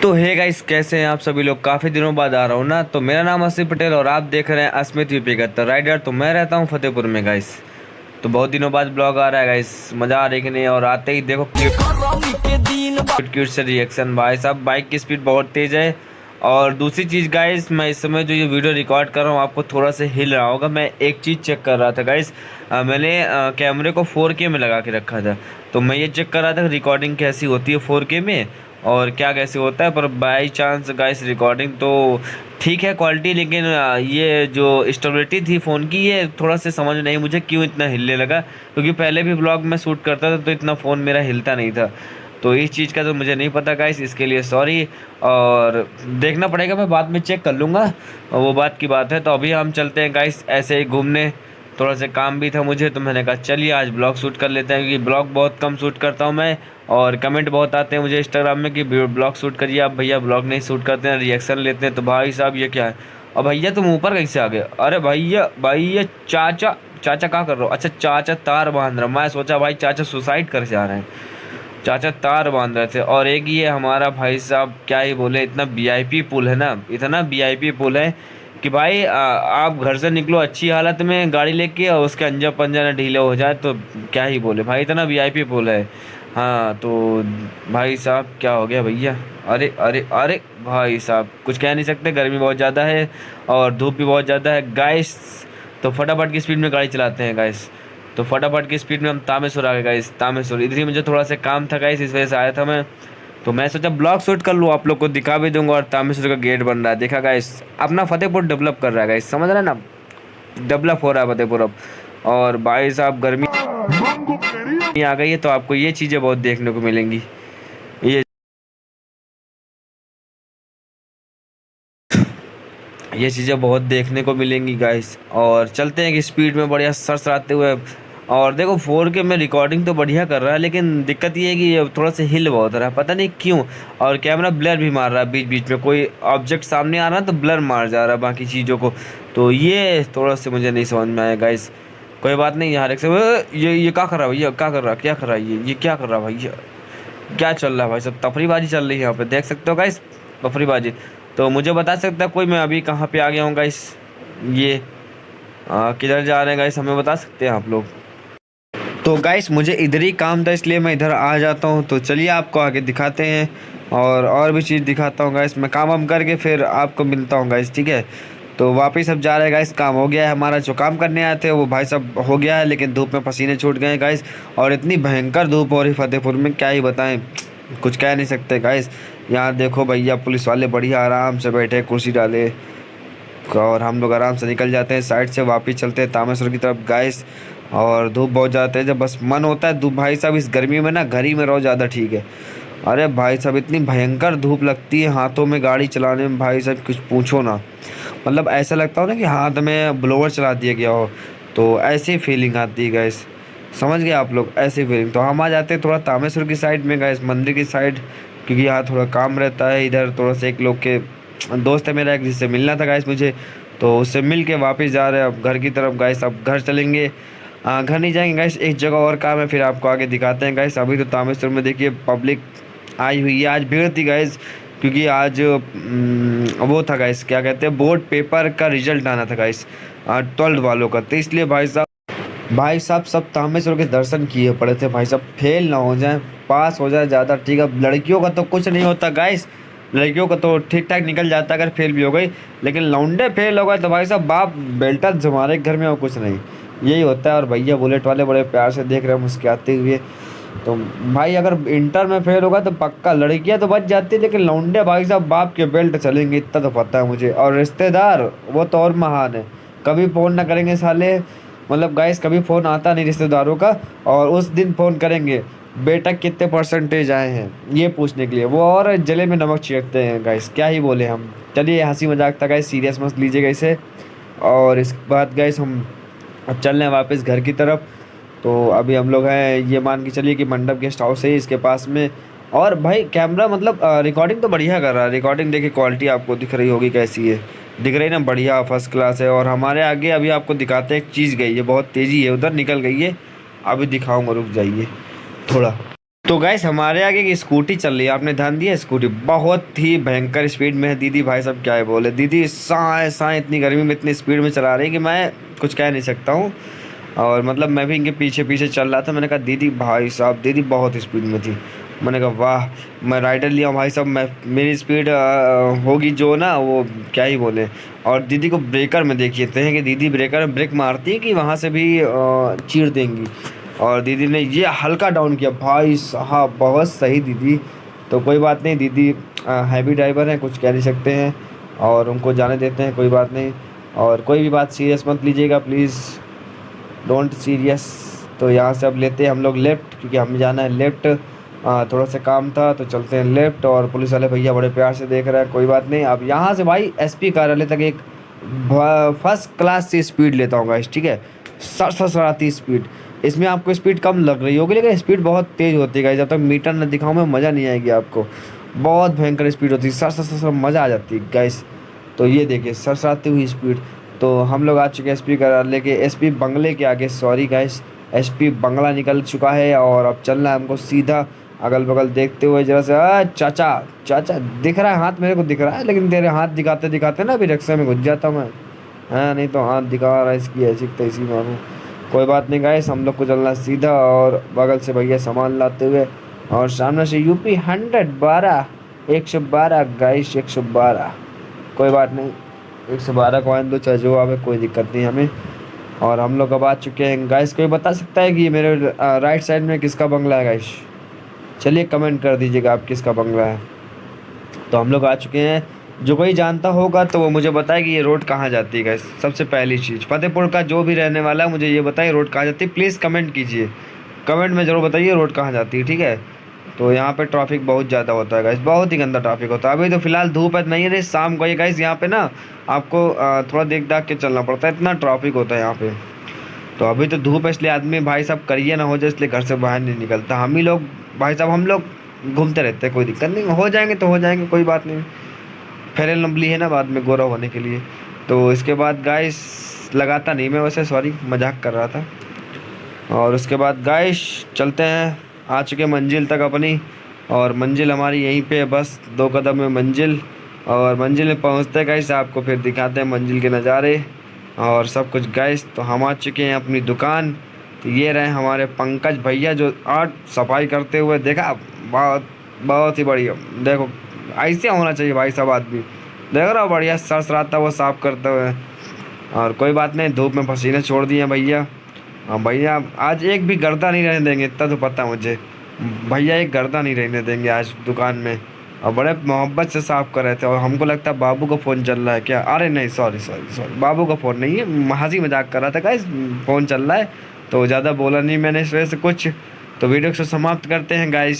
तो hey guys, कैसे हैं आप सभी लोग। काफ़ी दिनों बाद आ रहा हूँ ना। तो मेरा नाम आसिफ पटेल और आप देख रहे हैं अस्मित यूपी का राइडर। तो मैं रहता हूँ फतेहपुर में गाइस। तो बहुत दिनों बाद ब्लॉग आ रहा है गाइस, मज़ा आ रही कि नहीं। और आते ही देखो क्यूट क्यूट से रिएक्शन। भाई साहब बाइक की स्पीड बहुत तेज़ है। और दूसरी चीज़ गाइस, मैं इस समय जो ये वीडियो रिकॉर्ड कर रहा हूँ आपको थोड़ा सा हिल रहा होगा। मैं एक चीज़ चेक कर रहा था गाइस। मैंने कैमरे को 4K में लगा के रखा था। तो मैं ये चेक कर रहा था रिकॉर्डिंग कैसी होती है 4K में और क्या कैसे होता है। पर बाई चांस गाइस रिकॉर्डिंग तो ठीक है क्वालिटी, लेकिन ये जो स्टेबिलिटी थी फ़ोन की ये थोड़ा सा समझ नहीं मुझे क्यों इतना हिलने लगा। क्योंकि पहले भी ब्लॉग में शूट करता था तो इतना फ़ोन मेरा हिलता नहीं था। तो इस चीज़ का तो मुझे नहीं पता गाइस, इसके लिए सॉरी। और देखना पड़ेगा, मैं बाद में चेक कर लूँगा, वो बात की बात है। तो अभी हम चलते हैं गाइस ऐसे ही घूमने। थोड़ा सा काम भी था मुझे तो मैंने कहा चलिए आज ब्लॉग शूट कर लेते हैं, क्योंकि ब्लॉग बहुत कम शूट करता हूँ मैं। और कमेंट बहुत आते हैं मुझे इंस्टाग्राम में कि ब्लॉग शूट करिए आप भैया, ब्लॉग नहीं शूट करते हैं, रिएक्शन लेते हैं। तो भाई साहब ये क्या है। और भैया तुम ऊपर कैसे आ गए। अरे भैया भैया चाचा चाचा क्या कर रहे हो। अच्छा चाचा तार बांध रहे हो। मैं सोचा भाई चाचा सुसाइड कर जा रहे हैं। चाचा तार बांध रहे थे। और एक ये हमारा भाई साहब क्या ही बोले, इतना वीआईपी पुल है ना, इतना वीआईपी पुल है कि भाई आप घर से निकलो अच्छी हालत में गाड़ी लेके और उसके अंजा पंजा ना ढीले हो जाए तो क्या ही बोले भाई, इतना वीआईपी पुल है। हाँ तो भाई साहब क्या हो गया भैया। अरे अरे अरे भाई साहब कुछ कह नहीं सकते, गर्मी बहुत ज़्यादा है और धूप भी बहुत ज़्यादा है गाइस। तो फटाफट की स्पीड में गाड़ी चलाते हैं गाइस। तो फटाफट की स्पीड में हम तामेश्वर आ गए गाइस। तामेश्वर इधर ही मुझे थोड़ा सा काम था गाइस, इस वजह से आया था मैं। तो मैं सोचा ब्लॉग शूट कर लूँ, आप लोग को दिखा भी दूंगा। और तामेश्वर का गेट बन रहा है, देखा गाइस। अपना फतेहपुर डेवलप कर रहा है गाइस, समझ रहे हैं ना, डेवलप हो रहा है फतेहपुर अब। और भाई साहब गर्मी आ गई है तो आपको ये चीज़ें बहुत देखने को मिलेंगी। ये ये चीज़ें बहुत देखने को मिलेंगी गाइस। और चलते हैं कि स्पीड में बढ़िया सरसराते हुए। और देखो 4K में रिकॉर्डिंग तो बढ़िया कर रहा है, लेकिन दिक्कत ये है कि ये थोड़ा सा हिल बहुत रहा है, पता नहीं क्यों। और कैमरा ब्लर भी मार रहा है, बीच बीच में कोई ऑब्जेक्ट सामने आ रहा है तो ब्लर मार जा रहा है बाकी चीज़ों को। तो ये थोड़ा सा मुझे नहीं समझ में आया गाइस। कोई बात नहीं यार, एक से ये क्या कर रहा है भैया, क्या कर रहा है, क्या कर रहा है ये क्या कर रहा है भैया, क्या चल रहा है भाई सब। तफरीबाजी चल रही है यहाँ पे, देख सकते हो गाइस, तफरीबाजी। तो मुझे बता सकता है कोई मैं अभी कहाँ पे आ गया हूँ गाइस। ये किधर जा रहे हैं गाइस, हमें बता सकते हैं आप लोग। तो गाइस मुझे इधर ही काम था इसलिए मैं इधर आ जाता हूँ। तो चलिए आपको आगे दिखाते हैं और भी चीज़ दिखाता हूँ गाइस। मैं काम वाम करके फिर आपको मिलता हूँ गाइस, ठीक है। तो वापिस अब जा रहे हैं गाइस, काम हो गया है हमारा। जो काम करने आए थे वो भाई साहब हो गया है, लेकिन धूप में पसीने छूट गए हैं गाइस। और इतनी भयंकर धूप हो रही फतेहपुर में, क्या ही बताएं, कुछ कह नहीं सकते गाइस। यहाँ देखो भैया पुलिस वाले बढ़िया आराम से बैठे कुर्सी डाले और हम लोग आराम से निकल जाते हैं साइड से, वापस चलते हैं तामेश्वर की तरफ गाइस। और धूप बहुत ज़्यादा है, जब बस मन होता है धूप भाई साहब इस गर्मी में ना घर ही में रहो ज़्यादा ठीक है। अरे भाई साहब इतनी भयंकर धूप लगती है हाथों में गाड़ी चलाने में, भाई साहब कुछ पूछो ना। मतलब ऐसा लगता हो ना कि हाथ में ब्लोअर चला दिया गया हो, तो ऐसी फीलिंग आती है गैस। समझ गए आप लोग, ऐसी फीलिंग। तो हम आ जाते हैं थोड़ा तामेश्वर की साइड में गैस, मंदिर की साइड, क्योंकि यहाँ थोड़ा काम रहता है। इधर थोड़ा सा एक लोग के दोस्त है मेरा एक, जिससे मिलना था गैस मुझे, तो उससे मिल के वापस जा रहे हैं अब घर की तरफ गैस। अब घर चलेंगे, घर नहीं जाएंगे गैस, एक जगह और काम है फिर आपको आगे दिखाते हैं गैस। अभी तो तामेश्वर में देखिए पब्लिक आई हुई है, आज भीड़ थी गैस, क्योंकि आज वो था गाइस, क्या कहते हैं, बोर्ड पेपर का रिजल्ट आना था गाइस 12th वालों का। तो इसलिए भाई साहब सब तामेश्वर के दर्शन किए पड़े थे भाई साहब, फेल ना हो जाए पास हो जाए ज़्यादा ठीक है। लड़कियों का तो कुछ नहीं होता गाइस, लड़कियों का तो ठीक ठाक निकल जाता अगर फेल भी हो गई, लेकिन लौंडे फेल हो गए तो भाई साहब बाप बेल्टा हमारे घर में और कुछ नहीं, यही होता है। और भैया बुलेट वाले बड़े प्यार से देख रहे हैं मुस्कुराते हुए। तो भाई अगर इंटर में फेल होगा तो पक्का लड़कियां तो बच जाती है, लेकिन लौंडे भाई साहब बाप के बेल्ट चलेंगे, इतना तो पता है मुझे। और रिश्तेदार वो तो और महान है, कभी फ़ोन ना करेंगे साले, मतलब गाइस कभी फ़ोन आता नहीं रिश्तेदारों का, और उस दिन फ़ोन करेंगे बेटा कितने परसेंटेज आए हैं ये पूछने के लिए, वो और जले में नमक छिड़कते हैं गाइस, क्या ही बोले हम। चलिए हंसी मजाक था गाइस, सीरियस मत लीजिएगा इसे। और इस बाद गाइस हम अब चल रहे हैं वापस घर की तरफ। तो अभी हम लोग हैं, ये मान के चलिए कि मंडप गेस्ट हाउस है इसके पास में। और भाई कैमरा मतलब रिकॉर्डिंग तो बढ़िया कर रहा है, रिकॉर्डिंग देखिए क्वालिटी आपको दिख रही होगी कैसी है, दिख रही ना, बढ़िया फर्स्ट क्लास है। और हमारे आगे अभी आपको दिखाते हैं एक चीज़ गई है, बहुत तेज़ी है उधर निकल गई है, अभी दिखाऊंगा, रुक जाइए थोड़ा। तो गाइस हमारे आगे की स्कूटी चल रही है, आपने ध्यान दिया? स्कूटी बहुत ही भयंकर स्पीड में है। दीदी भाई सब क्या है बोले, दीदी साए साए इतनी गर्मी में इतनी स्पीड में चला रही है कि मैं कुछ कह नहीं सकता हूँ। और मतलब मैं भी इनके पीछे पीछे चल रहा था। मैंने कहा दीदी भाई साहब, दीदी बहुत स्पीड में थी। मैंने कहा वाह, मैं राइडर लिया हूँ भाई साहब, मैं मेरी स्पीड होगी जो ना वो क्या ही बोले। और दीदी को ब्रेकर में देखिए थे कि दीदी ब्रेकर में ब्रेक मारती है कि वहाँ से भी चीर देंगी। और दीदी ने ये हल्का डाउन किया भाई साहब, बहुत सही दीदी। तो कोई बात नहीं, दीदी हैवी ड्राइवर हैं, कुछ कह नहीं सकते हैं और उनको जाने देते हैं, कोई बात नहीं। और कोई भी बात सीरियस मत लीजिएगा प्लीज़, डोंट सीरियस। तो यहाँ से अब लेते हैं हम लोग लेफ़्ट, क्योंकि हमें जाना है लेफ़्ट। थोड़ा सा काम था तो चलते हैं लेफ़्ट। और पुलिस वाले भैया बड़े प्यार से देख रहा है, कोई बात नहीं। अब यहाँ से भाई एसपी कार्यालय तक एक फर्स्ट क्लास से स्पीड लेता हूँ गाइस, ठीक है? सड़सड़ाती स्पीड। इसमें आपको स्पीड कम लग रही होगी लेकिन स्पीड बहुत तेज़ होती है गाइस। जब तक मीटर न दिखाऊँ मैं मज़ा नहीं आएगी आपको। बहुत भयंकर स्पीड होती है, सर मज़ा आ जाती है गाइस। तो ये देखिए सड़सड़ाती हुई स्पीड। तो हम लोग आ चुके हैं एसपी कार्यालय के, एसपी बंगले के आगे, सॉरी गाइस, एसपी बंगला निकल चुका है। और अब चलना है हमको सीधा, अगल बगल देखते हुए जरा से। चाचा चाचा दिख रहा है हाथ, मेरे को दिख रहा है, लेकिन तेरे हाथ दिखाते दिखाते ना अभी रिक्शा में घुस जाता मैं। हाँ नहीं तो हाथ दिखा रहा है, इसकी ऐसी तैसी मानो। कोई बात नहीं गाइस, हम लोग को चलना है सीधा। और बगल से भैया सामान लाते हुए, और सामने से यूपी 112 112 गाइस, 112। कोई बात नहीं, 112 कॉइन दो चाहे जो आवे, कोई दिक्कत नहीं हमें। और हम लोग अब आ चुके हैं गाइस। कोई बता सकता है कि ये मेरे राइट साइड में किसका बंगला है गाइस? चलिए कमेंट कर दीजिएगा आप किसका बंगला है। तो हम लोग आ चुके हैं, जो कोई जानता होगा तो वो मुझे बताए कि ये रोड कहाँ जाती है गाइस। सबसे पहली चीज़, फतेहपुर का जो भी रहने वाला है मुझे ये बताइए रोड कहाँ जाती है, प्लीज़ कमेंट कीजिए, कमेंट में ज़रूर बताइए रोड कहाँ जाती है, ठीक है? तो यहाँ पे ट्रैफिक बहुत ज़्यादा होता है गाइस, बहुत ही गंदा ट्रैफिक होता है। अभी तो फिलहाल धूप है नहीं है, नहीं शाम को ये गाइस यहाँ पे ना आपको थोड़ा देख दाख के चलना पड़ता है, इतना ट्रैफिक होता है यहाँ पे। तो अभी तो धूप है इसलिए आदमी भाई साहब करिए ना हो जाए, इसलिए घर से बाहर नहीं निकलता। हम ही लोग भाई साहब, हम लोग घूमते रहते हैं, कोई दिक्कत नहीं, हो जाएंगे तो हो जाएंगे, कोई बात नहीं। फेयर एंड लवली है ना बाद में गोरा होने के लिए। तो इसके बाद गाइस लगाता नहीं मैं वैसे, सॉरी मजाक कर रहा था। और उसके बाद गाइस चलते हैं, आ चुके मंजिल तक अपनी। और मंजिल हमारी यहीं पे है, बस 2 कदम में मंजिल। और मंजिल में पहुंचते गाइस आपको फिर दिखाते हैं मंजिल के नज़ारे और सब कुछ गाइस। तो हम आ चुके हैं अपनी दुकान। तो ये रहे हमारे पंकज भैया जो आज सफाई करते हुए देखा, बहुत बहुत ही बढ़िया। देखो ऐसे होना चाहिए भाई साहब आदमी, देख रहा हो बढ़िया सरसराता वो साफ करते हुए। और कोई बात नहीं, धूप में पसीने छोड़ दिए भैया। हाँ भैया आज एक भी गर्दा नहीं रहने देंगे, इतना तो पता मुझे। भैया एक गर्दा नहीं रहने देंगे आज दुकान में। और बड़े मोहब्बत से साफ़ कर रहे थे। और हमको लगता है बाबू का फ़ोन चल रहा है क्या? अरे नहीं, सॉरी सॉरी सॉरी, बाबू का फ़ोन नहीं है, हंसी मजाक कर रहा था गाइस, फ़ोन चल रहा है। तो ज़्यादा बोला नहीं मैंने इस वजह से कुछ। तो वीडियो को समाप्त करते हैं गाइस।